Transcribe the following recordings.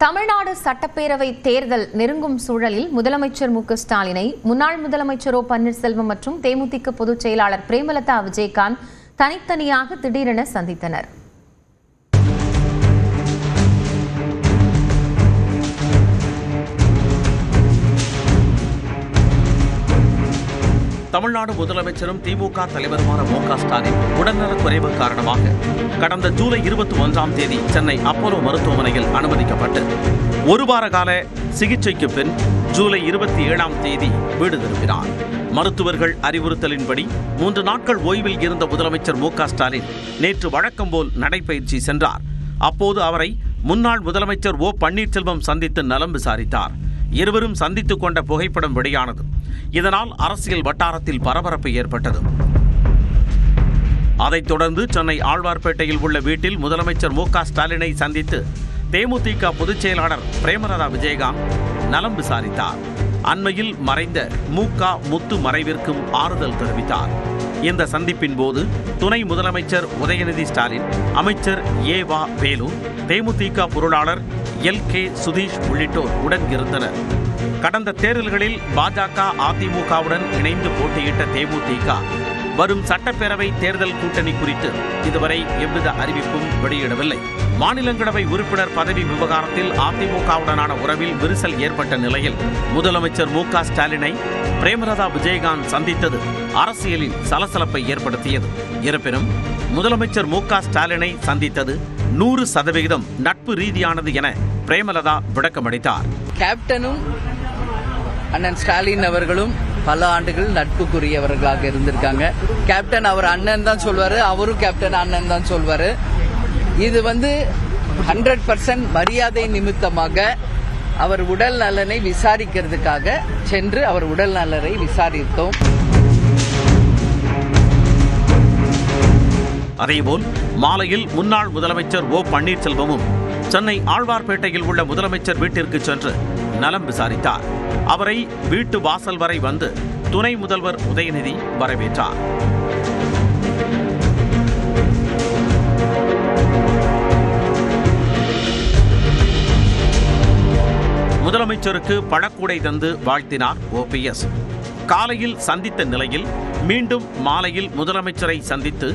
தமிழ்நாடு சட்டப்பேரவை தேர்தல் நெருங்கும் சூழலில் முதலமைச்சர் மு.க.ஸ்டாலினை முன்னாள் முதலமைச்சர் பன்னீர்செல்வம் மற்றும் தேமுதிக பொதுச் செயலாளர் பிரேமலதா விஜயகாந்த் தனித்தனியாக திடீரென சந்தித்தனர். தமிழ்நாடு முதலமைச்சரும் திமுக தலைவருமான மு.க.ஸ்டாலின் உடல்நலக் குறைவு காரணமாக கடந்த ஜூலை 21ஆம் தேதி சென்னை அப்போலோ மருத்துவமனையில் அனுமதிக்கப்பட்டு ஒரு வார கால சிகிச்சைக்கு பின் ஜூலை 27ஆம் தேதி வீடு திரும்பினார். மருத்துவர்கள் அறிவுறுத்தலின்படி 3 நாட்கள் ஓய்வில் இருந்த முதலமைச்சர் மு.க.ஸ்டாலின் நேற்று வழக்கம் போல் நடைபயிற்சி சென்றார். அப்போது அவரை முன்னாள் முதலமைச்சர் பன்னீர்செல்வம் சந்தித்து நலம் விசாரித்தார். இருவரும் சந்தித்துக் கொண்ட புகைப்படம் வெளியானது. இதனால் அரசியல் வட்டாரத்தில் பரபரப்பு ஏற்பட்டது. அதைத் தொடர்ந்து சென்னை ஆழ்வார்பேட்டையில் உள்ள வீட்டில் முதலமைச்சர் மு.க.ஸ்டாலினை சந்தித்து தேமுதிக பொதுச் செயலாளர் பிரேமலதா விஜயகாந்த் நலம் விசாரித்தார். அண்மையில் மறைந்த முத்து மறைவிற்கும் ஆறுதல் தெரிவித்தார். இந்த சந்திப்பின் போது துணை முதலமைச்சர் உதயநிதி ஸ்டாலின், அமைச்சர் வேலு, தேமுதிக பொருளாளர் LK சுதீஷ் உள்ளிட்டோர் உடன் இருந்தனர். கடந்த தேர்தல்களில் பாஜக அதிமுகவுடன் இணைந்து போட்டியிட்ட தேமுதிக வரும் சட்டப்பேரவை தேர்தல் கூட்டணி குறித்து இதுவரை எவ்வித அறிவிப்பும் வெளியிடவில்லை. மாநிலங்களவை உறுப்பினர் பதவி விவகாரத்தில் அதிமுகவுடனான உறவில் விரிசல் ஏற்பட்ட நிலையில் முதலமைச்சர் மு.க.ஸ்டாலினை பிரேமலதா விஜயகாந்த் சந்தித்தது அரசியலில் சலசலப்பை ஏற்படுத்தியது. இருப்பினும் முதலமைச்சர் மு.க.ஸ்டாலினை சந்தித்தது 100% நட்பு ரீதியானது என பிரேமலதா விளக்கமளித்தார். கேப்டனும் அண்ணன் ஸ்டாலின் அவர்களும் பல ஆண்டுகள் நட்புக்குரியவர்களாக இருந்திருக்காங்க. கேப்டன் அவர் அண்ணன் தான் சொல்வாரு, அவரும் கேப்டன் அண்ணன் தான் சொல்வாரு. இது 100% மரியாதை நிமித்தமாக அவர் உடல் நலனை விசாரிக்கிறதுக்காக சென்று அவர் உடல் நலனை விசாரித்தோம். அதேபோல் மாலையில் முன்னாள் முதலமைச்சர் பன்னீர்செல்வமும் சென்னை ஆழ்வார்பேட்டையில் உள்ள முதலமைச்சர் வீட்டிற்கு சென்று நலம் விசாரித்தார். அவரை வீட்டு வாசல் வரை வந்து துணை முதல்வர் உதயநிதி வரவேற்றார். முதலமைச்சருக்கு பழக்கூடை தந்து வாழ்த்தினார் OPS. காலையில் சந்தித்த நிலையில் மீண்டும் மாலையில் முதலமைச்சரை சந்தித்து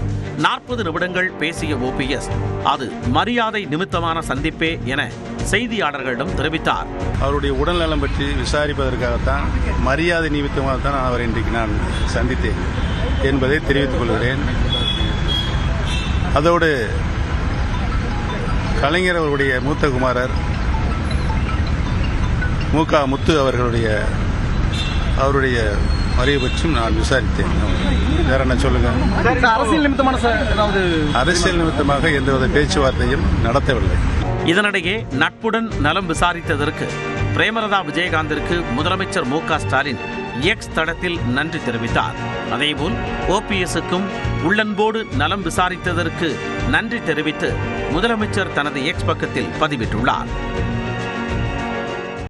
40 நிமிடங்கள் பேசிய OPS அது மரியாதை நிமித்தமான சந்திப்பே என செய்தியாளர்களிடம் தெரிவித்தார். அவருடைய உடல்நலம் பற்றி விசாரிப்பதற்காகத்தான், மரியாதை நிமித்தமாகத்தான் அவரை இன்றைக்கு நான் சந்தித்தேன் என்பதை தெரிவித்துக் கொள்கிறேன். அதோடு கலைஞர் அவருடைய மூத்த குமாரர் முத்து அவருடைய மறைவை பற்றியும் நான் விசாரித்தேன். வேற என்ன சொல்லுங்க? அரசியல் நிமித்தமாக எந்தவித பேச்சுவார்த்தையும் நடத்தவில்லை. இதனிடையே நட்புடன் நலம் விசாரித்ததற்கு பிரேமலதா விஜயகாந்திற்கு முதலமைச்சர் மு.க.ஸ்டாலின் X தளத்தில் நன்றி தெரிவித்தார். அதேபோல் OPSக்கும் உள்ளன்போடு நலம் விசாரித்ததற்கு நன்றி தெரிவித்து முதலமைச்சர் தனது X பக்கத்தில் பதிவிட்டுள்ளார்.